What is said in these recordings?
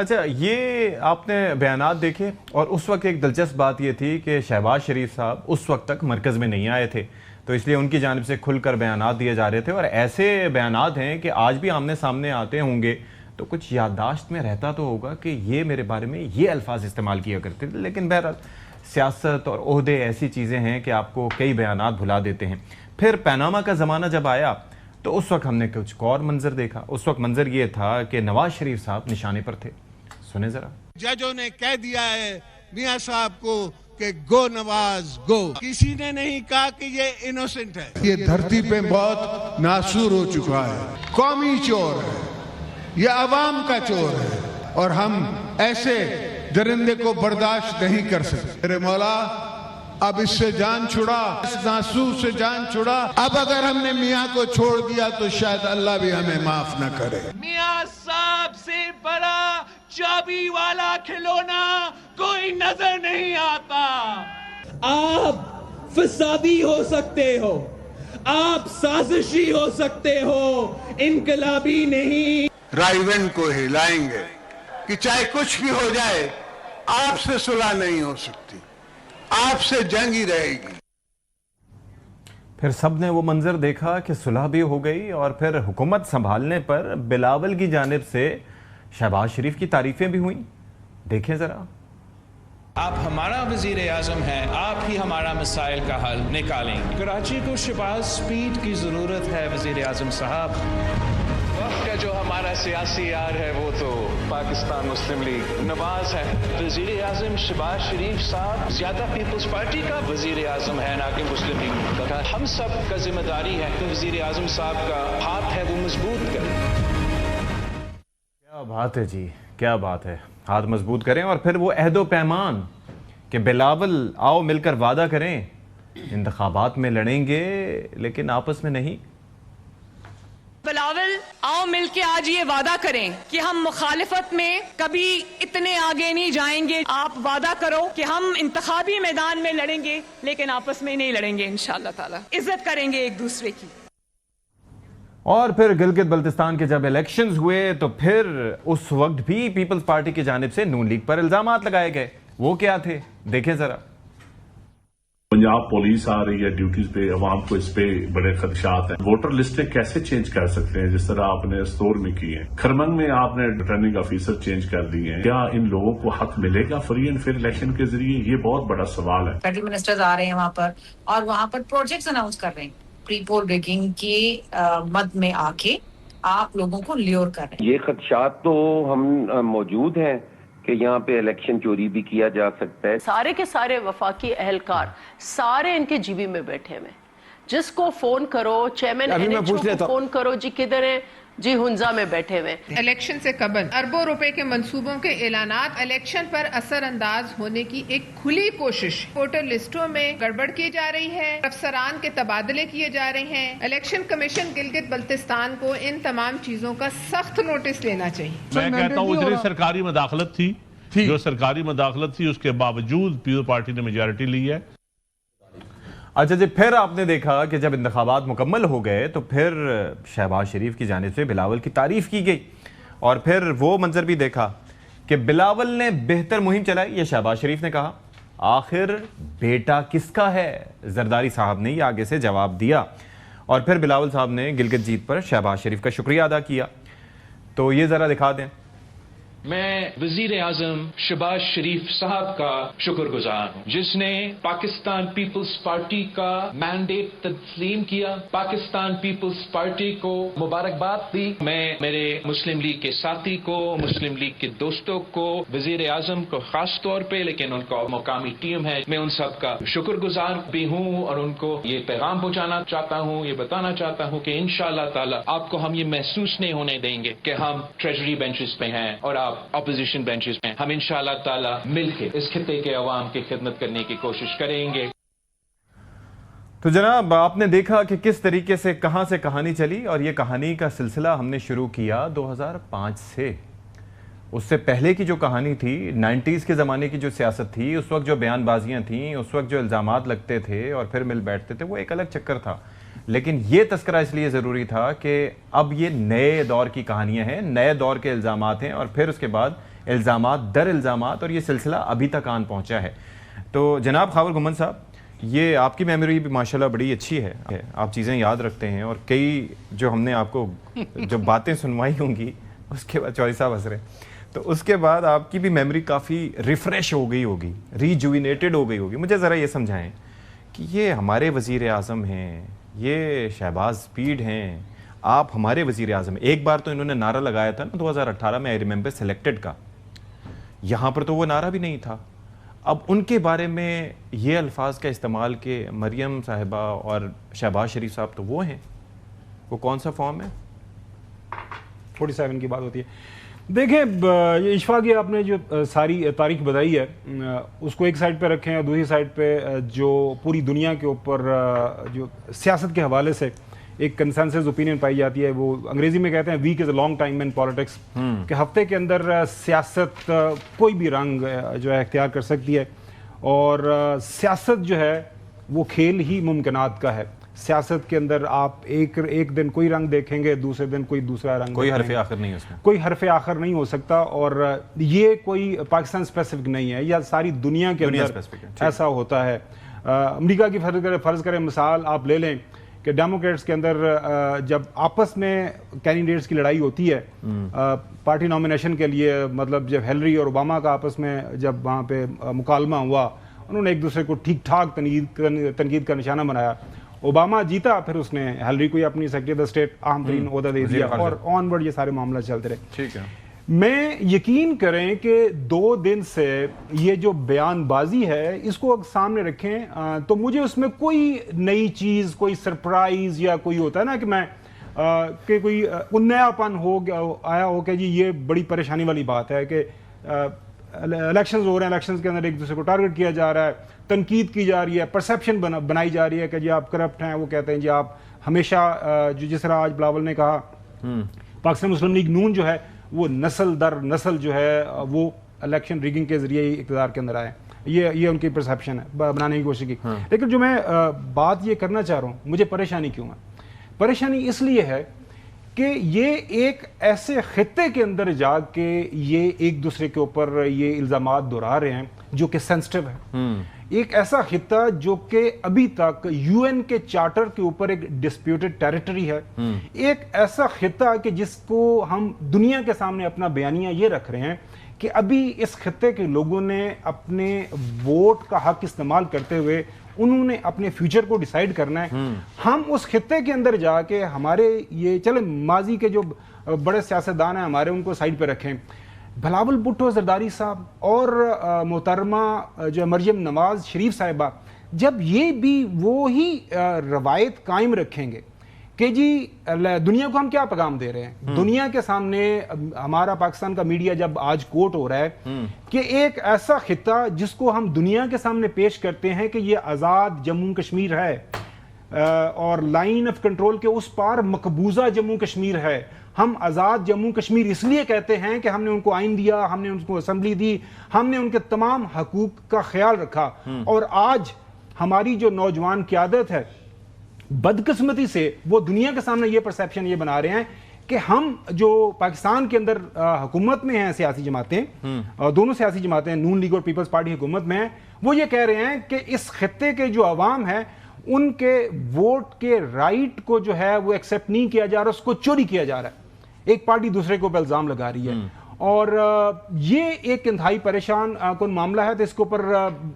اچھا، یہ آپ نے بیانات دیکھے، اور اس وقت ایک دلچسپ بات یہ تھی کہ شہباز شریف صاحب اس وقت تک مرکز میں نہیں آئے تھے، تو اس لیے ان کی جانب سے کھل کر بیانات دیے جا رہے تھے، اور ایسے بیانات ہیں کہ آج بھی آمنے سامنے آتے ہوں گے تو کچھ یادداشت میں رہتا تو ہوگا کہ یہ میرے بارے میں یہ الفاظ استعمال کیا کرتے تھے، لیکن بہرحال سیاست اور عہدے ایسی چیزیں ہیں کہ آپ کو کئی بیانات بھلا دیتے ہیں۔ پھر پیناما کا زمانہ جب آیا تو اس وقت ہم نے کچھ اور منظر دیکھا۔ اس وقت منظر یہ تھا کہ نواز شریف صاحب نشانے پر تھے، سنیں ذرا۔ ججوں نے کہہ دیا ہے میاں صاحب کو کہ گو نواز گو، کسی نے نہیں کہا کہ یہ انوسنٹ ہے۔ یہ دھرتی پہ بہت ناسور ہو چکا ہے، قومی چور ہے، یہ عوام کا چور ہے، اور ہم ایسے درندے کو برداشت نہیں کر سکتے۔ میرے مولا اب اس سے جان چھڑا، اس ناسور سے جان چھڑا۔ اب اگر ہم نے میاں کو چھوڑ دیا تو شاید اللہ بھی ہمیں معاف نہ کرے۔ میاں صاحب سے بڑا چابی والا کھلونا کوئی نظر نہیں آتا۔ آپ فسادی ہو سکتے ہو، آپ سازشی ہو سکتے ہو، انقلابی نہیں۔ رائیونڈ کو ہلائیں گے کہ چاہے کچھ بھی ہو جائے آپ سے صلح نہیں ہو سکتی، آپ سے جنگ ہی رہے گی۔ پھر سب نے وہ منظر دیکھا کہ صلح بھی ہو گئی، اور پھر حکومت سنبھالنے پر بلاول کی جانب سے شہباز شریف کی تعریفیں بھی ہوئیں، دیکھیں ذرا۔ آپ ہمارا وزیر اعظم ہیں، آپ ہی ہمارا مسائل کا حل نکالیں گے۔ کراچی کو شہباز سپیڈ کی ضرورت ہے وزیر اعظم صاحب۔ وقت کا جو ہمارا سیاسی یار ہے وہ تو پاکستان مسلم لیگ نواز ہے۔ وزیر اعظم شہباز شریف صاحب زیادہ پیپلز پارٹی کا وزیر اعظم ہے، نہ کہ مسلم لیگ کا۔ ہم سب کا ذمہ داری ہے کہ وزیر اعظم صاحب کا ہاتھ ہے وہ مضبوط کریں۔ کیا بات ہے جی، کیا بات ہے، ہاتھ مضبوط کریں، اور پھر وہ عہد و پیمان کہ بلاول آؤ مل کر وعدہ کریں، انتخابات میں لڑیں گے لیکن آپس میں نہیں۔ بلاول آؤ مل کے آج یہ وعدہ کریں کہ ہم مخالفت میں کبھی اتنے آگے نہیں جائیں گے۔ آپ وعدہ کرو کہ ہم انتخابی میدان میں لڑیں گے لیکن آپس میں نہیں لڑیں گے، انشاءاللہ تعالی عزت کریں گے ایک دوسرے کی۔ اور پھر گلگت بلتستان کے جب الیکشنز ہوئے تو پھر اس وقت بھی پیپلز پارٹی کی جانب سے نون لیگ پر الزامات لگائے گئے، وہ کیا تھے دیکھیں ذرا۔ پنجاب پولیس آ رہی ہے ڈیوٹیز پہ، عوام کو اس پہ بڑے خدشات ہیں۔ ووٹر لسٹیں کیسے چینج کر سکتے ہیں جس طرح آپ نے استور میں کی ہیں؟ کھرمنگ میں آپ نے ریٹرننگ آفیسر چینج کر دی ہیں، کیا ان لوگوں کو حق ملے گا فری اینڈ فیئر الیکشن کے ذریعے؟ یہ بہت بڑا سوال ہے۔ فیڈرل منسٹرز آ رہے ہیں وہاں پر اور وہاں پر پروجیکٹس اناؤنس کر رہے ہیں، پری پول ریگنگ کی مد میں آ کے آپ لوگوں کو لیور کر رہے ہیں۔ یہ خدشات تو ہم موجود ہیں کہ یہاں پہ الیکشن چوری بھی کیا جا سکتا ہے۔ سارے کے سارے وفاقی اہلکار سارے ان کے جی بی میں بیٹھے ہوئے، جس کو فون کرو، چیئرمین کو فون کرو، جی کدھر ہیں، جی ہنزا میں بیٹھے ہوئے۔ الیکشن سے قبل اربوں روپے کے منصوبوں کے اعلانات الیکشن پر اثر انداز ہونے کی ایک کھلی کوشش، ووٹر لسٹوں میں گڑبڑ کی جا رہی ہے، افسران کے تبادلے کیے جا رہے ہیں۔ الیکشن کمیشن گلگت بلتستان کو ان تمام چیزوں کا سخت نوٹس لینا چاہیے۔ میں کہتا ہوں اتنی سرکاری مداخلت تھی، جو سرکاری مداخلت تھی اس کے باوجود پیپلز پارٹی نے میجارٹی لی ہے۔ اچھا جی، پھر آپ نے دیکھا کہ جب انتخابات مکمل ہو گئے تو پھر شہباز شریف کی جانب سے بلاول کی تعریف کی گئی، اور پھر وہ منظر بھی دیکھا کہ بلاول نے بہتر مہم چلائی، یہ شہباز شریف نے کہا۔ آخر بیٹا کس کا ہے؟ زرداری صاحب نے یہ آگے سے جواب دیا، اور پھر بلاول صاحب نے گلگت جیت پر شہباز شریف کا شکریہ ادا کیا، تو یہ ذرا دکھا دیں۔ میں وزیر اعظم شہباز شریف صاحب کا شکر گزار ہوں، جس نے پاکستان پیپلز پارٹی کا مینڈیٹ تسلیم کیا، پاکستان پیپلز پارٹی کو مبارکباد دی۔ میں میرے مسلم لیگ کے ساتھی کو، مسلم لیگ کے دوستوں کو، وزیر اعظم کو خاص طور پہ، لیکن ان کا مقامی ٹیم ہے، میں ان سب کا شکر گزار بھی ہوں، اور ان کو یہ پیغام پہنچانا چاہتا ہوں، یہ بتانا چاہتا ہوں کہ انشاءاللہ تعالی آپ کو ہم یہ محسوس نہیں ہونے دیں گے کہ ہم ٹریجری بینچز پہ ہیں اور آپ اپوزیشن بینچز میں۔ ہم انشاءاللہ تعالی مل کے اس خطے کے عوام کی خدمت کرنے کی کوشش کریں گے۔ تو جناب آپ نے دیکھا کہ کس طریقے سے کہاں سے کہانی چلی، اور یہ کہانی کا سلسلہ ہم نے شروع کیا 2005 سے۔ اس سے پہلے کی جو کہانی تھی، 90s کے زمانے کی جو سیاست تھی، اس وقت جو بیان بازیاں تھیں، اس وقت جو الزامات لگتے تھے اور پھر مل بیٹھتے تھے، وہ ایک الگ چکر تھا۔ لیکن یہ تذکرہ اس لیے ضروری تھا کہ اب یہ نئے دور کی کہانیاں ہیں، نئے دور کے الزامات ہیں، اور پھر اس کے بعد الزامات در الزامات، اور یہ سلسلہ ابھی تک آن پہنچا ہے. تو جناب خاور گھمن صاحب، یہ آپ کی میموری بھی ماشاءاللہ بڑی اچھی ہے، آپ چیزیں یاد رکھتے ہیں، اور کئی جو ہم نے آپ کو جو باتیں سنوائی ہوں گی اس کے بعد چودھری صاحب ہنس رہے ہیں، تو اس کے بعد آپ کی بھی میموری کافی ریفریش ہو گئی ہوگی، ریجوینیٹڈ ہو گئی ہوگی. مجھے ذرا یہ سمجھائیں کہ یہ ہمارے وزیر اعظم ہیں، یہ شہباز پیڈ ہیں، آپ ہمارے وزیر اعظم ہیں. ایک بار تو انہوں نے نعرہ لگایا تھا نا 2018 میں، آئی ریممبر سلیکٹڈ کا، یہاں پر تو وہ نعرہ بھی نہیں تھا. اب ان کے بارے میں یہ الفاظ کا استعمال کہ مریم صاحبہ اور شہباز شریف صاحب تو وہ ہیں، وہ کون سا فارم ہے؟ 47 کی بات ہوتی ہے. دیکھیں یہ اشفاق، یہ آپ نے جو ساری تاریخ بتائی ہے اس کو ایک سائڈ پہ رکھیں، اور دوسری سائڈ پہ جو پوری دنیا کے اوپر جو سیاست کے حوالے سے ایک کنسنسس اوپینین پائی جاتی ہے، وہ انگریزی میں کہتے ہیں week is a long time in politics, کہ ہفتے کے اندر سیاست کوئی بھی رنگ جو ہے اختیار کر سکتی ہے، اور سیاست جو ہے وہ کھیل ہی ممکنات کا ہے. سیاست کے اندر آپ ایک دن کوئی رنگ دیکھیں گے، دوسرے دن کوئی دوسرا رنگ، کوئی حرف آخر نہیں، اس میں کوئی حرف آخر نہیں ہو سکتا. اور یہ کوئی پاکستان اسپیسیفک نہیں ہے، یا ساری دنیا کے اندر ایسا ہوتا ہے. امریکہ کی فرض کریں مثال آپ لے لیں کہ ڈیموکریٹس کے اندر جب آپس میں کینڈیڈیٹس کی لڑائی ہوتی ہے پارٹی نامینیشن کے لیے، مطلب جب ہیلری اور اوباما کا آپس میں جب وہاں پہ مکالمہ ہوا، انہوں نے ایک دوسرے کو ٹھیک ٹھاک تنقید کا نشانہ بنایا. اوباما جیتا، پھر اس نے ہیلری کو اپنی سیکرٹری آف اسٹیٹ اہم ترین عہدہ دے دیا، اور آن ورڈ یہ سارے معاملہ چلتے رہے. ٹھیک ہے. میں یقین کریں کہ 2 دن سے یہ جو بیان بازی ہے اس کو سامنے رکھیں تو مجھے اس میں کوئی نئی چیز، کوئی سرپرائز یا کوئی ہوتا ہے نا کہ میں کہ کوئی نیا پن آیا ہو کہ جی یہ بڑی پریشانی والی بات ہے کہ الیکشنز ہو رہے ہیں، الیکشنز کے اندر ایک دوسرے کو ٹارگٹ کیا جا رہا ہے، تنقید کی جا رہی ہے، پرسیپشن بنائی جا رہی ہے کہ جی آپ کرپٹ ہیں. وہ کہتے ہیں جی آپ ہمیشہ جس طرح آج بلاول نے کہا پاکستان مسلم لیگ نون جو ہے وہ نسل در نسل جو ہے وہ الیکشن ریگنگ کے ذریعے ہی اقتدار کے اندر آئے. یہ ان کی پرسیپشن ہے، بنانے کی کوشش کی. لیکن جو میں بات یہ کرنا چاہ رہا ہوں، مجھے پریشانی کیوں ہے؟ پریشانی اس لیے ہے کہ یہ ایک ایسے خطے کے اندر جا کے یہ ایک دوسرے کے اوپر یہ الزامات دہرا رہے ہیں جو کہ سینسٹیو ہے. ایک ایسا خطہ جو کہ ابھی تک یو این کے چارٹر کے اوپر ایک ڈسپیوٹڈ ٹیریٹری ہے. ایک ایسا خطہ کہ جس کو ہم دنیا کے سامنے اپنا بیانیہ یہ رکھ رہے ہیں کہ ابھی اس خطے کے لوگوں نے اپنے ووٹ کا حق استعمال کرتے ہوئے انہوں نے اپنے فیوچر کو ڈیسائیڈ کرنا ہے. ہم اس خطے کے اندر جا کے ہمارے یہ چلیں ماضی کے جو بڑے سیاستدان ہیں ہمارے ان کو سائڈ پہ رکھیں. بلاول بھٹو زرداری صاحب اور محترمہ جو مریم نواز شریف صاحبہ جب یہ بھی وہی روایت قائم رکھیں گے کہ جی دنیا کو ہم کیا پیغام دے رہے ہیں، دنیا کے سامنے ہمارا پاکستان کا میڈیا جب آج کوٹ ہو رہا ہے کہ ایک ایسا خطہ جس کو ہم دنیا کے سامنے پیش کرتے ہیں کہ یہ آزاد جموں کشمیر ہے اور لائن آف کنٹرول کے اس پار مقبوضہ جموں کشمیر ہے. ہم آزاد جموں کشمیر اس لیے کہتے ہیں کہ ہم نے ان کو آئین دیا، ہم نے ان کو اسمبلی دی، ہم نے ان کے تمام حقوق کا خیال رکھا. اور آج ہماری جو نوجوان قیادت ہے بدقسمتی سے وہ دنیا کے سامنے یہ پرسیپشن یہ بنا رہے ہیں کہ ہم جو پاکستان کے اندر حکومت میں ہیں سیاسی جماعتیں، دونوں سیاسی جماعتیں نون لیگ اور پیپلز پارٹی حکومت میں ہیں، وہ یہ کہہ رہے ہیں کہ اس خطے کے جو عوام ہیں ان کے ووٹ کے رائٹ کو جو ہے وہ ایکسیپٹ نہیں کیا جا رہا، اس کو چوری کیا جا رہا ہے. ایک پارٹی دوسرے کو الزام لگا رہی ہے اور یہ ایک انتہائی پریشان کن معاملہ ہے. تو اس کے اوپر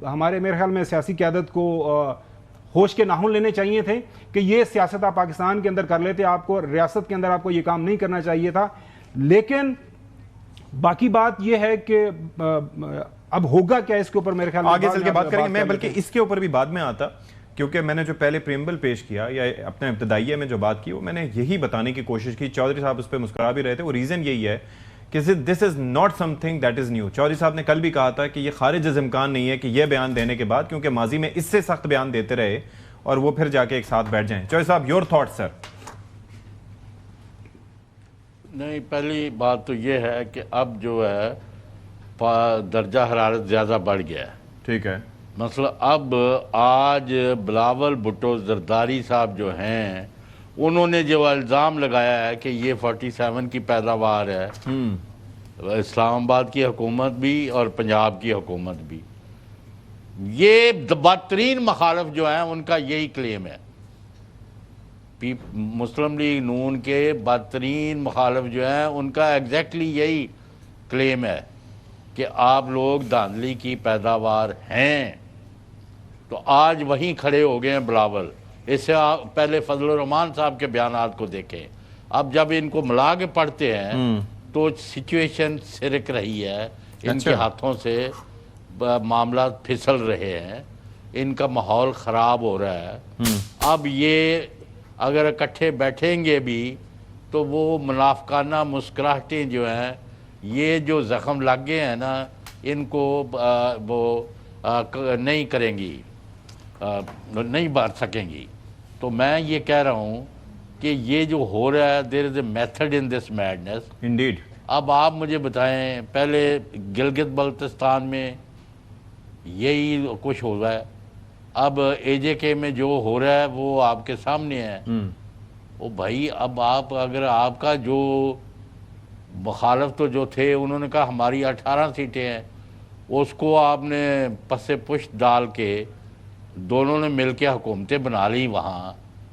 ہمارے میرے خیال میں سیاسی قیادت کو ہوش کے ناخن لینے چاہیے تھے کہ یہ سیاست آپ پاکستان کے اندر کر لیتے، آپ کو ریاست کے اندر آپ کو یہ کام نہیں کرنا چاہیے تھا. لیکن باقی بات یہ ہے کہ اب ہوگا کیا اس کے اوپر میرے خیال میں آگے چل کے بات کریں گے. میں بلکہ اس کے اوپر بھی بعد میں آتا، کیونکہ میں نے جو پہلے پریمبل پیش کیا یا اپنے ابتدائیہ میں جو بات کی وہ میں نے یہی بتانے کی کوشش کی. چودھری صاحب اس پہ مسکرا بھی رہے تھے. وہ ریزن یہی ہے کہ this is not something that is new. Chaudhry صاحب نے کل بھی کہا تھا کہ یہ خارج از امکان نہیں ہے کہ یہ بیان دینے کے بعد، کیونکہ ماضی میں اس سے سخت بیان دیتے رہے اور وہ پھر جا کے ایک ساتھ بیٹھ جائیں. چودھری صاحب یور تھاٹ سر. نہیں، پہلی بات تو یہ ہے کہ اب جو ہے درجہ حرارت زیادہ بڑھ گیا ہے. ٹھیک ہے. مثلا اب آج بلاول بھٹو زرداری صاحب جو ہیں انہوں نے جو الزام لگایا ہے کہ یہ 47 کی پیداوار ہے، اسلام آباد کی حکومت بھی اور پنجاب کی حکومت بھی. یہ بدترین مخالف جو ہیں ان کا یہی کلیم ہے. مسلم لیگ نون کے بدترین مخالف جو ہیں ان کا ایگزیکٹلی یہی کلیم ہے کہ آپ لوگ دھاندلی کی پیداوار ہیں. تو آج وہیں کھڑے ہو گئے ہیں بلاول. اس سے پہلے فضل الرحمان صاحب کے بیانات کو دیکھیں. اب جب ان کو ملا کے پڑھتے ہیں تو سچویشن سرک رہی ہے. ان کے ہاتھوں سے معاملات پھسل رہے ہیں. ان کا ماحول خراب ہو رہا ہے. اب یہ اگر اکٹھے بیٹھیں گے بھی تو وہ منافقانہ مسکراہٹیں جو ہیں یہ جو زخم لگ گئے ہیں نا ان کو وہ نہیں کریں گی, نہیں بھر سکیں گی. تو میں یہ کہہ رہا ہوں کہ یہ جو ہو رہا ہے there is a method in this madness. Indeed. اب آپ مجھے بتائیں پہلے گلگت بلتستان میں یہی کچھ ہو رہا ہے. اب اے جے کے میں جو ہو رہا ہے وہ آپ کے سامنے ہے. او بھائی اب آپ اگر آپ کا جو مخالف تو جو تھے انہوں نے کہا ہماری 18 سیٹیں ہیں, اس کو آپ نے پس پشت ڈال کے دونوں نے مل کے حکومتیں بنا لی. وہاں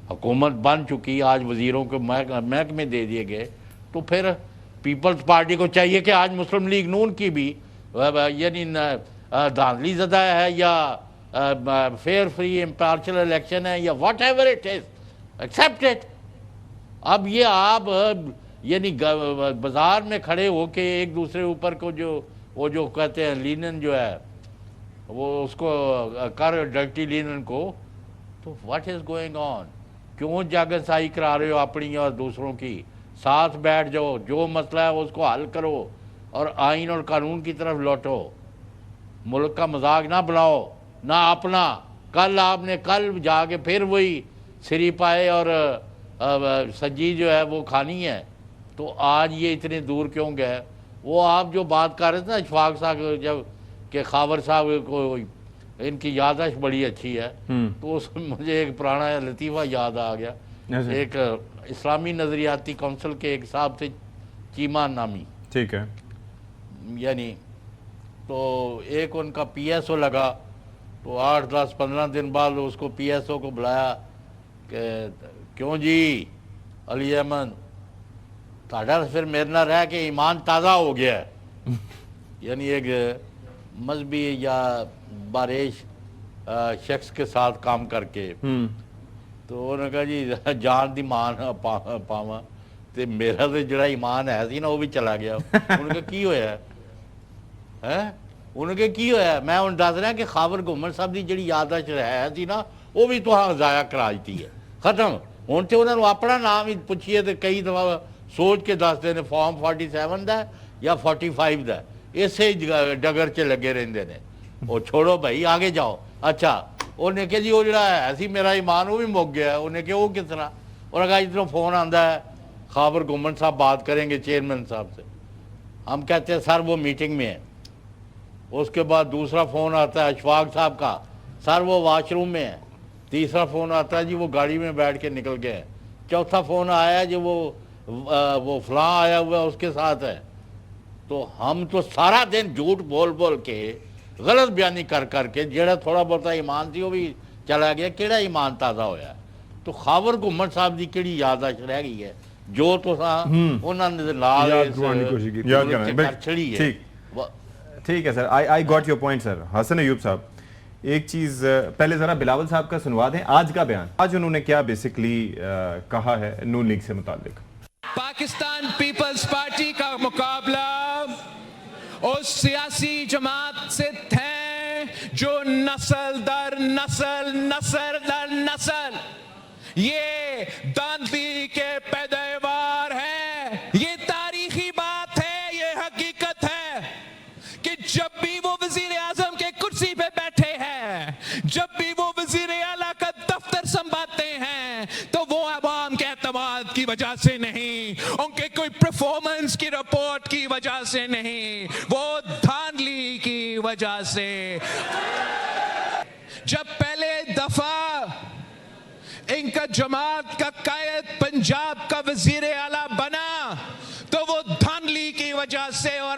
حکومت بن چکی, آج وزیروں کو محکمے دے دیے گئے. تو پھر پیپلز پارٹی کو چاہیے کہ آج مسلم لیگ نون کی بھی یعنی دھاندلی زدہ ہے یا فیئر فری امپارشل الیکشن ہے یا what ever it is, accept it. اب یہ آپ یعنی بازار میں کھڑے ہو کے ایک دوسرے اوپر کو جو وہ جو کہتے ہیں لینن جو ہے وہ اس کو کر ڈرٹی لینن کو, تو واٹ از گوئنگ آن. کیوں جاگرسائی کرا رہے ہو اپنی اور دوسروں کی؟ ساتھ بیٹھ جاؤ, جو مسئلہ ہے اس کو حل کرو اور آئین اور قانون کی طرف لوٹو. ملک کا مذاق نہ بناؤ, نہ اپنا. کل آپ نے کل جا کے پھر وہی سری پائے اور سجی جو ہے وہ کھانی ہے. تو آج یہ اتنے دور کیوں گئے؟ وہ آپ جو بات کر رہے تھے نا اشفاق صاحب جب کہ خاور صاحب کو ان کی یادداشت بڑی اچھی ہے, تو اس میں مجھے ایک پرانا لطیفہ یاد آ گیا. ایک اسلامی نظریاتی کونسل کے ایک صاحب تھے چیمان نامی, ٹھیک ہے, یعنی تو ایک ان کا پی ایس او لگا. تو 8-10-15 دن بعد اس کو پی ایس او کو بلایا کہ کیوں جی علی احمد تاڑا پھر میرے نہ رہ کے ایمان تازہ ہو گیا ہے. یعنی ایک مذہبی یا باریش شخص کے ساتھ کام کر کے. تو انہوں نے کہا جی جان دی مان پاواں تے میرا تو جڑا ایمان ہے سی نا وہ بھی چلا گیا. انہوں نے کہا کی ہویا ہے؟ انہوں نے کہا کی ہویا ہے؟ میں انہوں دس رہا کہ خاور گھومن صاحب دی جڑی یادداشت ہے سی نا وہ بھی تو ضائع کرا دیتی ہے, ختم. ہوں تو انہوں نے اپنا نام ہی پوچھیے تو کئی دفعہ سوچ کے دستے ہیں فارم 47 دا یا 45 دا, اسے ڈگر چ لگے رہندے نے. وہ چھوڑو بھائی آگے جاؤ. اچھا انہیں کہ جی وہ جڑا ہے سی میرا ایمان وہ بھی مک گیا ہے. انہیں کہ وہ کس طرح؟ اور کہا ادھروں فون آتا ہے خاور گھومن صاحب بات کریں گے چیئرمین صاحب سے. ہم کہتے ہیں سر وہ میٹنگ میں ہے. اس کے بعد دوسرا فون آتا ہے اشفاق صاحب کا, سر وہ واش روم میں ہے. تیسرا فون آتا ہے جی وہ گاڑی میں بیٹھ کے نکل گئے. چوتھا فون آیا جی وہ فلاں آیا ہوا اس کے ساتھ ہے. تو ہم تو سارا دن جھوٹ بول بول کے غلط بیانی کر کر کے جڑا تھوڑا بہت ایمان سی وہ بھی چلا گیا. کیڑا ایمان تازہ ہویا ہے؟ تو خاور گھومن صاحب دی کیڑی یادداشت رہ گئی ہے جو تو انہوں نے نال چھڑی ہے. ٹھیک ہے سر, آئی گاٹ یور پوائنٹ سر. حسن ایوب صاحب ایک چیز پہلے ذرا بلاول صاحب کا سنوا دیں آج کا بیان. آج انہوں نے کیا بیسکلی کہا ہے نون لیگ سے متعلق. پاکستان پیپلز پارٹی کا مقابلہ اس سیاسی جماعت سے ہے جو نسل در نسل نسل در نسل یہ داندلی کے پیداوار ہے. یہ تاریخی بات ہے, یہ حقیقت ہے کہ جب بھی وہ وزیر اعظم کے کرسی پہ بیٹھے ہیں, جب بھی وہ وزیر اعلیٰ کا دفتر سنبھالتے ہیں تو وہ عوام کے اعتماد کی وجہ سے نہیں, ان کے کوئی پرفارمنس کی رپورٹ کی وجہ سے نہیں, وہ دھاندلی کی وجہ سے. جب پہلے دفعہ ان کا جماعت کا قائد پنجاب کا وزیر اعلیٰ بنا تو وہ دھاندلی کی وجہ سے اور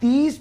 30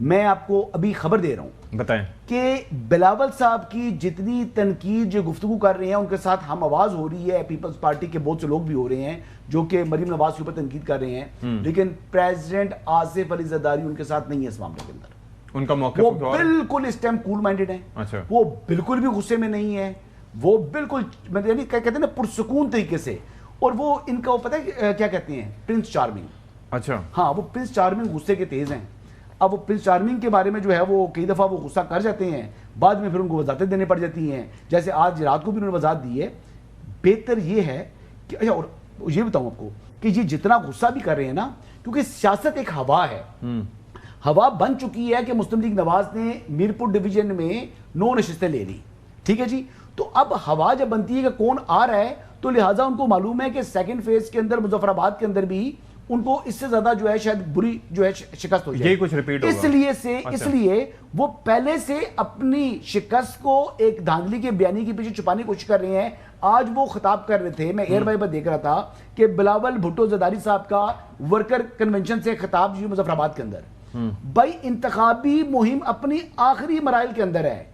میں آپ کو ابھی خبر دے رہا ہوں بتائیں کہ بلاول صاحب کی جتنی تنقید جو گفتگو کر رہے ہیں ان کے ساتھ ہم آواز ہو رہی ہے پیپلز پارٹی کے بہت سے لوگ بھی ہو رہے ہیں جو کہ مریم نواز کے اوپر تنقید کر رہے ہیں، لیکن پریزیڈنٹ آصف علی زرداری ان کے ساتھ نہیں ہے اس معاملے کے اندر. ان کا موقف وہ بالکل اس ٹائم کول مائنڈڈ ہیں، وہ بالکل بھی غصے میں نہیں ہے، وہ بالکل یعنی کہتے ہیں نا پرسکون طریقے سے. اور وہ ان کا وہ پتہ ہے کیا کہتے ہیں، پرنس چارمنگ. اچھا ہاں وہ پرنس چارمنگ غصے کے تیز ہیں. اب وہ پرنس چارمنگ کے بارے میں جو ہے وہ کئی دفعہ وہ غصہ کر جاتے ہیں، بعد میں پھر ان کو وضاحتیں دینے پڑ جاتی ہیں، جیسے آج رات کو بھی انہوں نے وضاحت دی ہے. بہتر یہ ہے کہ اچھا اور یہ بتاؤں آپ کو کہ یہ جتنا غصہ بھی کر رہے ہیں نا، کیونکہ سیاست ایک ہوا ہے، ہوا بن چکی ہے کہ مسلم لیگ نواز نے میرپور ڈویژن میں 9 نشستیں لے لی، ٹھیک ہے جی. تو اب ہوا جب بنتی ہے کہ کون آ رہا ہے تو لہٰذا ان کو معلوم ہے کہ سیکنڈ فیز کے اندر مظفر آباد کے اندر بھی ان کو اس سے زیادہ جو ہے شاید بری جو ہے شکست ہو جائے، یہی کچھ ریپیٹ ہوگا. اس لیے وہ پہلے سے اپنی شکست کو ایک دھاندلی کے بیانی کے پیچھے چھپانے کی کوشش کر رہے ہیں. آج وہ خطاب کر رہے تھے، میں ایئر بائی پر دیکھ رہا تھا کہ بلاول بھٹو زرداری صاحب کا ورکر کنونشن سے خطاب جو مظفر آباد کے اندر، بھائی انتخابی مہم اپنی آخری مراحل کے اندر ہے.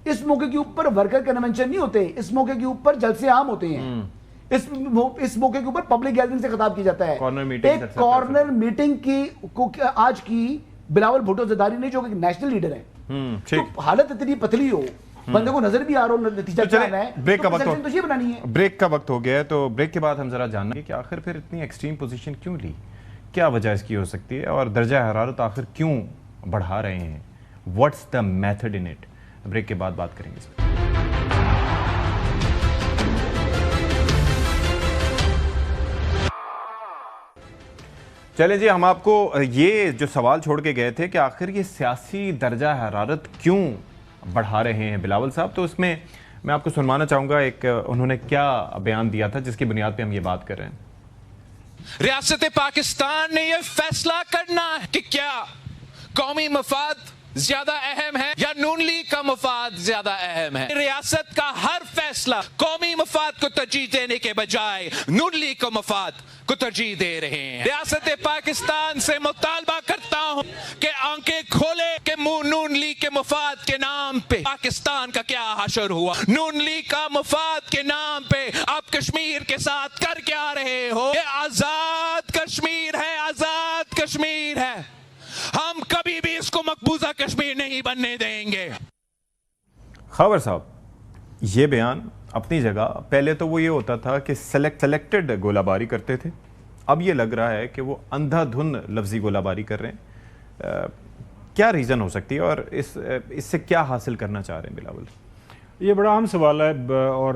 اس موقع کے اوپر ورکر کنونشن نہیں ہوتے، اس موقع کے اوپر جلسے عام ہوتے ہیں، اس موقع کے اوپر پبلک گیدرنگ سے خطاب کیا جاتا ہے. ایک کارنر میٹنگ کی آج کی بلاول بھٹو زرداری نے جو کہ نیشنل لیڈر ہیں، تو حالت اتنی پتلی ہو، بندے کو نظر بھی آ رہا ہو نتیجہ کیا ہے، بریک کا وقت تو یہ بنانی ہے. بریک کا وقت ہو گیا ہے، تو بریک کے بعد ہم ذرا جاننا ہے کہ آخر پھر اتنی ایکسٹریم پوزیشن کیوں لی، کیا وجہ اس کی ہو سکتی ہے، اور درجہ حرارت آخر کیوں بڑھا رہے ہیں، what's the method in it. Break کے بعد بات کریں گے اس پہ. چلیں جی، ہم آپ کو یہ جو سوال چھوڑ کے گئے تھے کہ آخر یہ سیاسی درجہ حرارت کیوں بڑھا رہے ہیں بلاول صاحب، تو اس میں میں آپ کو سنوانا چاہوں گا ایک انہوں نے کیا بیان دیا تھا جس کی بنیاد پہ ہم یہ بات کر رہے ہیں. ریاست پاکستان نے یہ فیصلہ کرنا ہے کہ کیا قومی مفاد زیادہ اہم ہے یا نون لیگ کا مفاد زیادہ اہم ہے. ریاست کا ہر فیصلہ قومی مفاد کو ترجیح دینے کے بجائے نون لیگ کا مفاد کو ترجیح دے رہے ہیں. ریاست پاکستان سے مطالبہ کرتا ہوں کہ آنکھیں کھولے کہ نون لیگ کے مفاد کے نام پہ پاکستان کا کیا حشر ہوا. نون لیگ کا مفاد کے نام پہ آپ کشمیر کے ساتھ کر کیا رہے ہو. یہ آزاد کشمیر ہے، آزاد کشمیر ہے، ہم کبھی بھی اس کو مقبوضہ کشمیر نہیں بننے دیں گے. خاور صاحب یہ بیان اپنی جگہ، پہلے تو وہ یہ ہوتا تھا کہ سلیکٹڈ گولہ باری کرتے تھے، اب یہ لگ رہا ہے کہ وہ اندھا دھن لفظی گولہ باری کر رہے ہیں. کیا ریزن ہو سکتی ہے اور اس سے کیا حاصل کرنا چاہ رہے ہیں بلاول؟ یہ بڑا اہم سوال ہے اور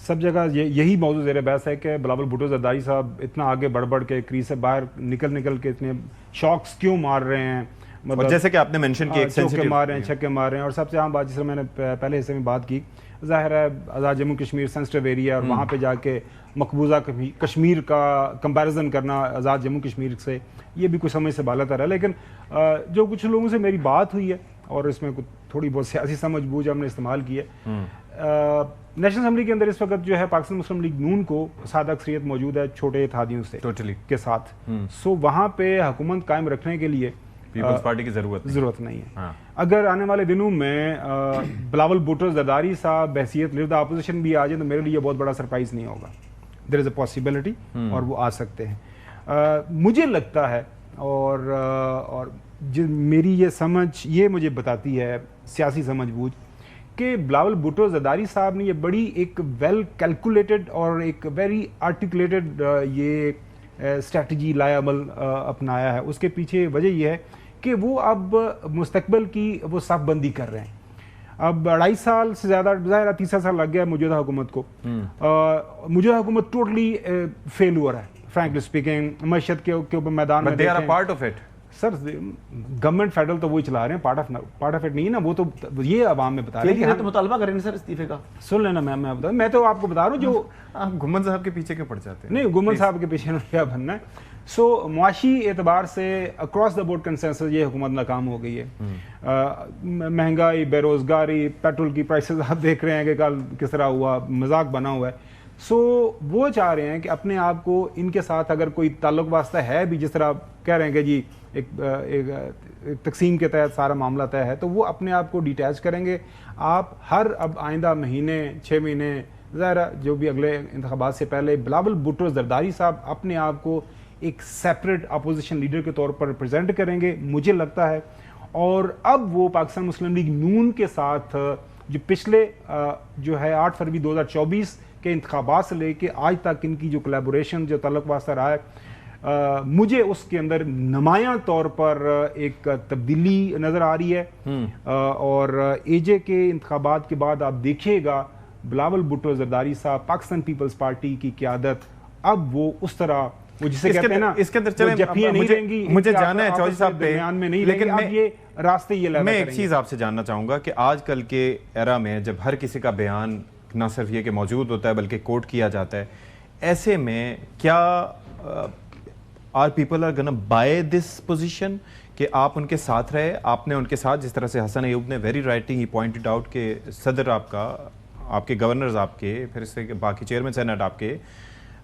سب جگہ یہی موضوع زیر بحث ہے کہ بلاول بھٹو زرداری صاحب اتنا آگے بڑھ کے کریز سے باہر نکل کے اتنے شاکس کیوں مار رہے ہیں، مطلب جیسے کہ آپ نے منشن کی چوکے مار رہے ہیں، چھکے مار رہے ہیں. اور سب سے عام بات جس سے میں نے پہلے حصے میں بات کی، ظاہر ہے آزاد جموں کشمیر سینسٹیو ایریا اور وہاں پہ جا کے مقبوضہ کشمیر کا کمپیریزن کرنا آزاد جموں کشمیر سے، یہ بھی کچھ سمجھ سے بالا تر ہے. لیکن جو کچھ لوگوں سے میری بات ہوئی ہے اور اس میں تھوڑی بہت سیاسی سمجھ بوجھ ہم نے استعمال کی ہے، نیشنل اسمبلی کے اندر اس وقت جو ہے پاکستان مسلم لیگ نون کو سادہ اکثریت موجود ہے چھوٹے اتحادیوں سے کے ساتھ. سو وہاں پہ حکومت قائم رکھنے کے لیے پیپلز پارٹی کی ضرورت نہیں ہے. اگر آنے والے دنوں میں بلاول بھٹو زرداری صاحب بحیثیت لیڈر اپوزیشن بھی آ جائیں تو میرے لیے بہت بڑا سرپرائز نہیں ہوگا. دیر از اے پاسبلٹی اور وہ آ سکتے ہیں. مجھے لگتا ہے اور میری یہ سمجھ یہ مجھے بتاتی ہے سیاسی سمجھ بوجھ کہ بلاول بھٹو زرداری صاحب نے یہ بڑی ایک ویل کیلکولیٹڈ اور ایک ویری آرٹیکولیٹڈ یہ اسٹریٹجی لایا عمل اپنایا ہے. اس کے پیچھے وجہ یہ ہے کہ وہ اب مستقبل کی وہ صف بندی کر رہے ہیں. اب 2.5 سال سے زیادہ، ظاہر 30 سال لگ گیا موجودہ حکومت کو. موجودہ حکومت ٹوٹلی فیلور ہے فرینکلی اسپیکنگ. معیشت کے اوپر میدان میں سر گورنمنٹ فیڈرل تو وہی چلا رہے ہیں، پارٹ آف اٹ نہیں ہے نا. وہ تو یہ عوام میں بتا رہے ہیں کہ مطالبہ کریں سر استعفے کا. سن لینا میں بتا، میں تو آپ کو بتا رہا ہوں جو گھمن صاحب کے پیچھے کیوں پڑ جاتے ہیں. نہیں، گھمن صاحب کے پیچھے کیا بننا ہے. سو معاشی اعتبار سے اکراس دا بورڈ کنسنسس یہ حکومت ناکام ہو گئی ہے. مہنگائی، بے روزگاری، پیٹرول کی پرائسز آپ دیکھ رہے ہیں کہ کل کس طرح ہوا، مذاق بنا ہوا ہے. سو وہ چاہ رہے ہیں کہ اپنے آپ کو ان کے ساتھ اگر کوئی تعلق واسطہ ہے بھی، جس طرح آپ کہہ رہے ہیں کہ جی ایک تقسیم کے تحت سارا معاملہ طے ہے، تو وہ اپنے آپ کو ڈیٹیچ کریں گے. آپ ہر اب آئندہ مہینے 6 مہینے ظاہر جو بھی اگلے انتخابات سے پہلے بلاول بھٹو زرداری صاحب اپنے آپ کو ایک سیپریٹ اپوزیشن لیڈر کے طور پر ریپرزینٹ کریں گے مجھے لگتا ہے. اور اب وہ پاکستان مسلم لیگ نون کے ساتھ جو پچھلے جو ہے 8 فروری 2024 کے انتخابات سے لے کے آج تک ان کی جو کولیبوریشن جو تعلق واسطہ رہا ہے، مجھے اس کے اندر نمایاں طور پر ایک تبدیلی نظر آ رہی ہے. اور اے جے کے انتخابات کے بعد آپ دیکھیے گا بلاول بھٹو زرداری صاحب پاکستان پیپلز پارٹی کی قیادت اب وہ اس طرح وہ جسے کہتے ہیں نا اس کے اندر چلیں مجھے جانا ہے چودھری صاحب پہ، لیکن اب یہ راستے یہ میں ایک چیز آپ سے جاننا چاہوں گا کہ آج کل کے ایرا میں جب ہر کسی کا بیان نہ صرف یہ کہ موجود ہوتا ہے بلکہ کوٹ کیا جاتا ہے، ایسے میں کیا آر پیپل آر گنا بائی دس پوزیشن کہ آپ ان کے ساتھ رہے؟ آپ نے ان کے ساتھ، جس طرح سے حسن ایوب نے very rightly he pointed out کہ صدر آپ کا، آپ کے گورنرز آپ کے، پھر اس سے باقی چیئرمین سینٹ آپ کے،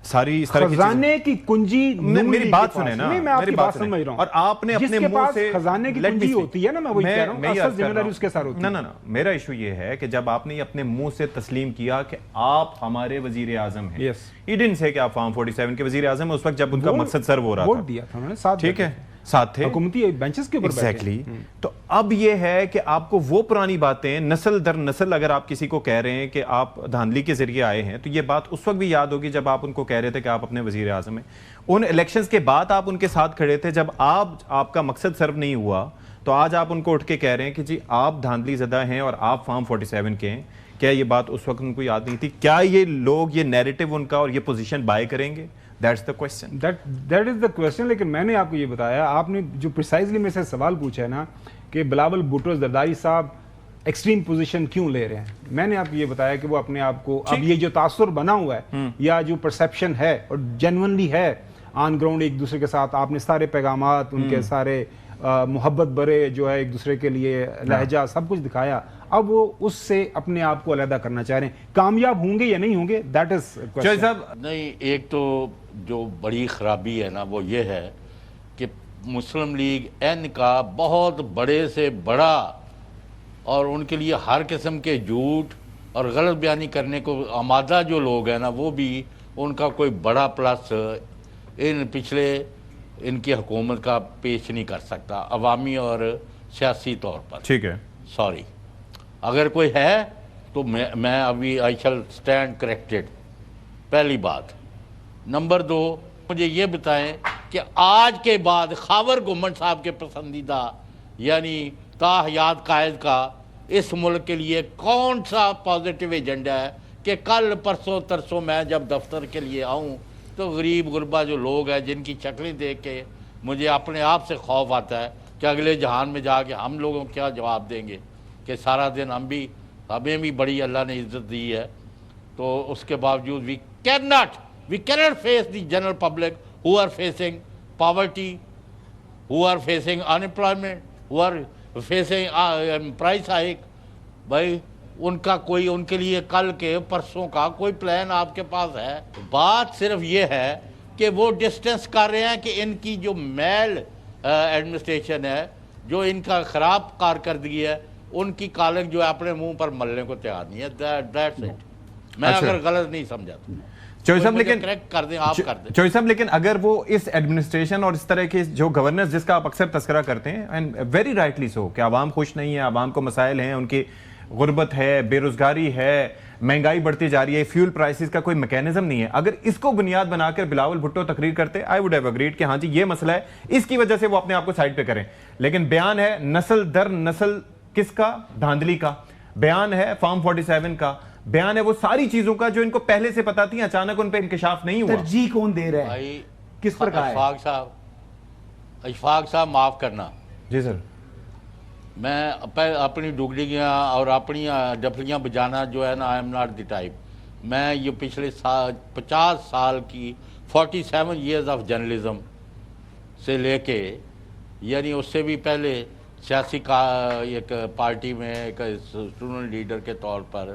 ساری اس طرح کی خزانے کی کنجی میری بات سنیں نا، میں آپ کی بات سمجھ رہا ہوں. اور آپ نے اپنے منہ سے خزانے کی کنجی ہوتی ہے نا، میں وہی کہہ رہا ہوں اصل ذمہ داری اس کے ساتھ ہوتی ہے. نہ میرا ایشو یہ ہے کہ جب آپ نے اپنے منہ سے تسلیم کیا کہ آپ ہمارے وزیر اعظم ہیں، ہی ڈنٹ سے کہ آپ فارم 47 کے وزیر اعظم ہیں اس وقت جب ان کا مقصد سرو ہو رہا تھا، ووٹ دیا تھا انہوں نے، ساتھ ٹھیک ہے، ساتھ تھے حکومتی بینچز کے اوپر ایگزیکٹلی. تو اب یہ ہے کہ آپ کو وہ پرانی باتیں نسل در نسل اگر آپ کسی کو کہہ رہے ہیں کہ آپ دھاندلی کے ذریعے آئے ہیں، تو یہ بات اس وقت بھی یاد ہوگی جب آپ ان کو کہہ رہے تھے کہ آپ اپنے وزیر اعظم ہیں. ان الیکشنز کے بعد آپ ان کے ساتھ کھڑے تھے جب آپ کا مقصد سرو نہیں ہوا، تو آج آپ ان کو اٹھ کے کہہ رہے ہیں کہ جی آپ دھاندلی زدہ ہیں اور آپ فارم 47 کے ہیں. کیا یہ بات اس وقت ان کو یاد نہیں تھی؟ کیا یہ لوگ یہ نیریٹو ان کا اور یہ پوزیشن بائی کریں گے؟ That's the question. That is the question. لیکن میں نے آپ کو یہ بتایا، آپ نے جو پریسائزلی میں سے سوال پوچھا ہے نا کہ بلاول بھٹو زرداری صاحب ایکسٹریم پوزیشن کیوں لے رہے ہیں، میں نے آپ کو یہ بتایا کہ وہ اپنے آپ کو اب یہ جو تاثر بنا ہوا ہے یا جو پرسیپشن ہے اور جینونلی ہے آن گراؤنڈ ایک دوسرے کے ساتھ، آپ نے سارے پیغامات ان کے سارے محبت برے جو ہے ایک دوسرے کے لیے لہجہ سب کچھ دکھایا، اب وہ اس سے اپنے آپ کو علیحدہ کرنا چاہ رہے ہیں. کامیاب ہوں گے یا نہیں ہوں گے، دیٹ از نہیں. ایک تو جو بڑی خرابی ہے نا وہ یہ ہے کہ مسلم لیگ این کا بہت بڑے سے بڑا اور ان کے لیے ہر قسم کے جھوٹ اور غلط بیانی کرنے کو آمادہ جو لوگ ہیں نا، وہ بھی ان کا کوئی بڑا پلس ان کی حکومت کا پیش نہیں کر سکتا عوامی اور سیاسی طور پر. ٹھیک ہے، سوری اگر کوئی ہے تو میں ابھی آئی شل اسٹینڈ کریکٹڈ. پہلی بات. نمبر 2، مجھے یہ بتائیں کہ آج کے بعد خاور گھمن صاحب کے پسندیدہ یعنی تاحیات قائد کا اس ملک کے لیے کون سا پازیٹیو ایجنڈا ہے کہ کل پرسوں ترسوں میں جب دفتر کے لیے آؤں تو غریب غربا جو لوگ ہیں جن کی شکلیں دیکھ کے مجھے اپنے آپ سے خوف آتا ہے کہ اگلے جہان میں جا کے ہم لوگوں کو کیا جواب دیں گے کہ سارا دن ہمیں بھی بڑی اللہ نے عزت دی ہے، تو اس کے باوجود وی cannot face the general public who are facing poverty, who are facing unemployment, who are facing price hike. بھائی ان کا کوئی ان کے لیے کل کے پرسوں کا کوئی پلان آپ کے پاس ہے؟ بات صرف یہ ہے کہ وہ ڈسٹنس کر رہے ہیں کہ ان کی جو میل ایڈمنسٹریشن ہے، جو ان کا خراب کارکردگی ہے، ان کی کالنگ جو ہے اپنے منہ پر ملنے کو تیار نہیں ہے. That's it. میں اگر غلط نہیں سمجھا تو چوہدری صاحب لیکن کریکٹ کر دیں، آپ کر دیں. چوہدری صاحب لیکن اگر وہ اس ایڈمنسٹریشن اور اس طرح کے جو گورنرز جس کا آپ اکثر تذکرہ کرتے ہیں اینڈ ویری رائٹلی سو کہ عوام خوش نہیں ہے، عوام کو مسائل ہیں، ان کی غربت ہے، بے روزگاری ہے، مہنگائی بڑھتی جا رہی ہے، فیول پرائسز کا کوئی میکینزم نہیں ہے، اگر اس کو بنیاد بنا کر بلاول بھٹو تقریر کرتے آئی ووڈ ہیو اگریڈ کہ ہاں جی یہ مسئلہ ہے، اس کی وجہ سے وہ اپنے آپ کو سائڈ پہ کریں. لیکن بیان ہے نسل در نسل کس کا؟ دھاندلی کا. بیان ہے فارم 47 کا. بیان ہے وہ ساری چیزوں کا جو ان کو پہلے سے پتا تھی، اچانک ان پہ انکشاف نہیں ہوا. ترجیح کون دے رہا ہے؟ کس پر کہا ہے؟ اشفاق صاحب معاف کرنا. جی سر. میں اپنی ڈگلیاں اور اپنی ڈفلیاں بجانا جو ہے نا I am not the type. میں یہ پچھلے 50 سال کی 47 ایئرز آف جرنلزم سے لے کے یعنی اس سے بھی پہلے سیاسی ایک پارٹی میں ایک اسٹوڈنٹ لیڈر کے طور پر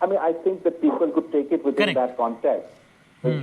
I mean, I think that people could take it within that context.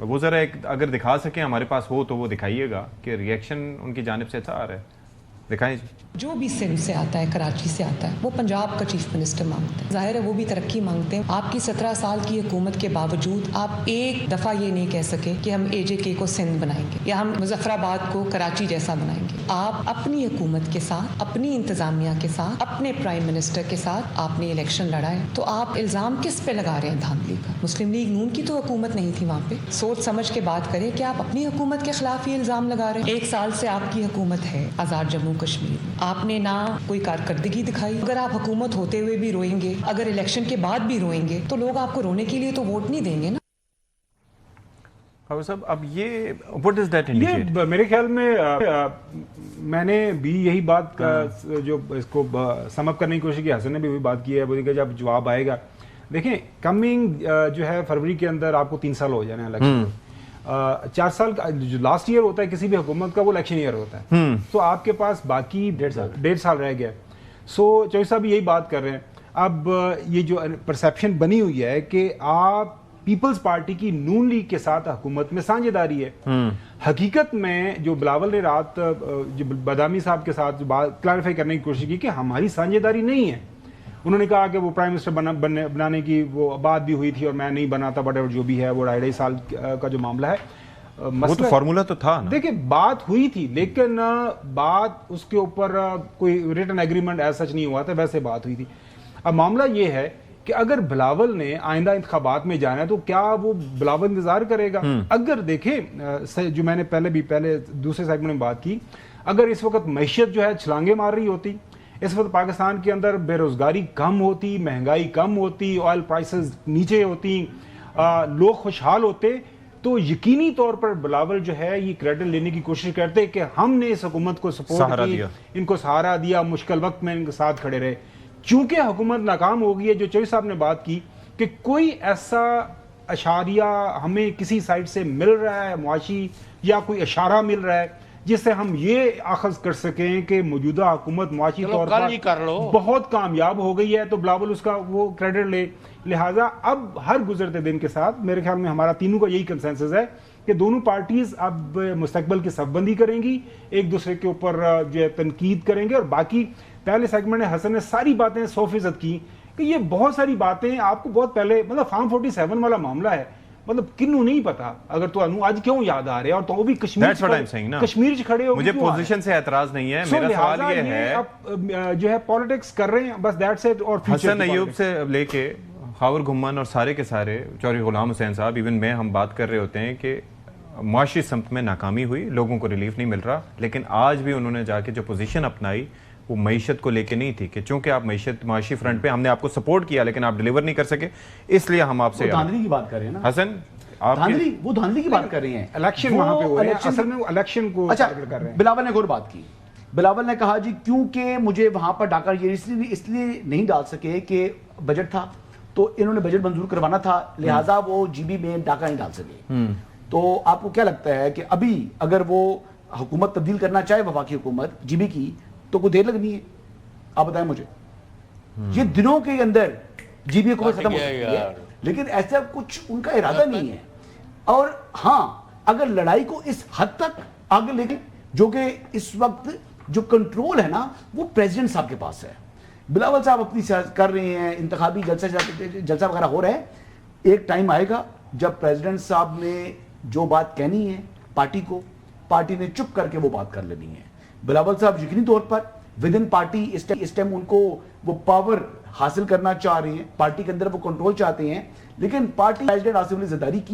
وہ ذرا ایک اگر دکھا سکیں ہمارے پاس ہو تو وہ دکھائیے گا کہ ریئیکشن ان کی جانب سے اچھا آ رہا ہے. دکھائیں جی. جو بھی سندھ سے آتا ہے، کراچی سے آتا ہے، وہ پنجاب کا چیف منسٹر مانگتے ہیں. ظاہر ہے وہ بھی ترقی مانگتے ہیں. آپ کی 17 سال کی حکومت کے باوجود آپ ایک دفعہ یہ نہیں کہہ سکے کہ ہم AJK کو سندھ بنائیں گے یا ہم مظفر آباد کو کراچی جیسا بنائیں گے. آپ اپنی حکومت کے ساتھ، اپنی انتظامیہ کے ساتھ، اپنے پرائم منسٹر کے ساتھ آپ نے الیکشن لڑا ہے. تو آپ الزام کس پہ لگا رہے ہیں دھاندلی کا؟ مسلم لیگ نون کی تو حکومت نہیں تھی وہاں پہ. سوچ سمجھ کے بات کریں کہ آپ اپنی حکومت کے خلاف یہ الزام لگا رہے ہیں. 1 سال سے آپ کی حکومت ہے آزاد جموں کشمیر میں. آپ نے نہ کوئی کارکردگی دکھائی. اگر آپ حکومت ہوتے ہوئے بھی روئیں گے، اگر الیکشن کے بعد بھی روئیں گے، تو لوگ آپ کو رونے کے لیے تو ووٹ نہیں دیں گے نا. صاحب اب یہ what does that indicate؟ میرے خیال میں نے بھی یہی بات جو اس کو سم اپ کرنے کی کوشش کی، حسن نے بھی وہی بات کی ہے. وہ جب جواب آئے گا، دیکھیں کمنگ جو ہے فروری کے اندر آپ کو 3 سال ہو جانے ہیں الیکشن. 4 سال کا جو لاسٹ ایئر ہوتا ہے کسی بھی حکومت کا، وہ الیکشن ایئر ہوتا ہے. تو آپ کے پاس باقی 1.5 سال رہ گیا. سو چوہدری صاحب یہی بات کر رہے ہیں. اب یہ جو پرسیپشن بنی ہوئی ہے کہ آپ پیپلز پارٹی کی نون لیگ کے ساتھ حکومت میں سانجھے داری ہے. حقیقت میں جو بلاول نے رات جو بادامی صاحب کے ساتھ بات کلیریفائی کرنے کی کوشش کی کہ ہماری سانجھے داری نہیں ہے. انہوں نے کہا کہ وہ پرائم منسٹر بنانے کی وہ بات بھی ہوئی تھی اور میں نہیں بنا تھا، بٹ جو بھی ہے وہ 2.5 سال کا جو معاملہ ہے. وہ تو فارمولا تو تھا نا. دیکھیں بات ہوئی تھی، لیکن بات اس کے اوپر کوئی ریٹن ایگریمنٹ ایسا سچ نہیں ہوا تھا، ویسے بات ہوئی تھی. اب معاملہ یہ ہے کہ اگر بلاول نے آئندہ انتخابات میں جانا ہے تو کیا وہ بلاول انتظار کرے گا؟ اگر دیکھیں جو میں نے پہلے دوسرے سیگمنٹ میں بات کی، اگر اس وقت معیشت جو ہے چھلانگیں مار رہی ہوتی، اس وقت پاکستان کے اندر بے روزگاری کم ہوتی، مہنگائی کم ہوتی، آئل پرائسز نیچے ہوتی، لوگ خوشحال ہوتے، تو یقینی طور پر بلاول جو ہے یہ کریڈٹ لینے کی کوشش کرتے کہ ہم نے اس حکومت کو سپورٹ کی، ان کو سہارا دیا، مشکل وقت میں ان کے ساتھ کھڑے رہے. چونکہ حکومت ناکام ہو گئی ہے، جو چوہدری صاحب نے بات کی کہ کوئی ایسا اشاریہ ہمیں کسی سائڈ سے مل رہا ہے معاشی، یا کوئی اشارہ مل رہا ہے جس سے ہم یہ اخذ کر سکیں کہ موجودہ حکومت معاشی طور پر بہت کامیاب ہو گئی ہے، تو بلاول اس کا وہ کریڈٹ لے. لہٰذا اب ہر گزرتے دن کے ساتھ میرے خیال میں ہمارا تینوں کا یہی کنسنسس ہے کہ دونوں پارٹیز اب مستقبل کی صف بندی کریں گی، ایک دوسرے کے اوپر جو ہے تنقید کریں گے. اور باقی پہلے سیگمنٹ میں حسن نے ساری باتیں 100% کی کہ یہ بہت ساری باتیں آپ کو بہت پہلے، مطلب فارم 47 والا معاملہ ہے، مطلب کنوں نہیں پتا، اگر تو آج کیوں یاد آ رہے ہیں، اور تو وہ بھی کشمیر کھڑے ہو. مجھے پوزیشن سے اعتراض نہیں ہے، میرا سوال یہ ہے اب جو ہے پالیٹکس کر رہے ہیں بس، دیٹس اٹ. اور حسن ایوب سے لے کے خاور گھمن اور سارے کے سارے چودھری غلام حسین صاحب، ایون میں، ہم بات کر رہے ہوتے ہیں کہ معاشی سمت میں ناکامی ہوئی، لوگوں کو ریلیف نہیں مل رہا، لیکن آج بھی انہوں نے جا کے جو پوزیشن اپنائی وہ معیشت کو لے کے نہیں تھی کہ چونکہ آپ معاشی فرنٹ پہ ہم نے آپ کو سپورٹ کیا لیکن آپ ڈیلیور نہیں کر سکے، اس لیے ہم آپ سے دھاندلی کی بات کر رہے ہیں نا حسن. وہ دھاندلی کی بات کر رہے ہیں، الیکشن وہاں پہ ہو رہے ہیں، اصل میں وہ الیکشن کو ٹارگٹ کر رہے ہیں. بلاول نے غور بات کی. بلاول نے کہا جی کیونکہ مجھے وہاں پر ڈاکہ یہ اس لیے نہیں ڈال سکے کہ بجٹ تھا، تو انہوں نے بجٹ منظور کروانا تھا، لہٰذا وہ GB میں ڈاکہ نہیں ڈال سکے. تو آپ کو کیا لگتا ہے کہ ابھی اگر وہ حکومت تبدیل کرنا چاہے، وفاقی حکومت GB کی، تو کوئی دیر لگنی ہے؟ آپ بتائیں مجھے. یہ دنوں کے اندر GB حکومت ختم ہو سکتی ہے، لیکن ایسا کچھ ان کا ارادہ نہیں ہے. اور ہاں اگر لڑائی کو اس حد تک آگے لے کے، جو کہ اس وقت جو کنٹرول ہے نا وہ پریزیڈنٹ صاحب کے پاس ہے. بلاول صاحب اپنی سیاست کر رہے ہیں، انتخابی جلسہ وغیرہ ہو رہا ہے. ایک ٹائم آئے گا جب پریزیڈنٹ صاحب نے جو بات کہنی ہے پارٹی کو، پارٹی نے چپ کر کے وہ بات کر لینی ہے. بلاول صاحب یقینی طور پر ود ان پارٹی اس ٹائم ان کو وہ پاور حاصل کرنا چاہ رہے ہیں، پارٹی کے اندر وہ کنٹرول چاہتے ہیں، لیکن پارٹی پریزیڈنٹ آصف علی زرداری کی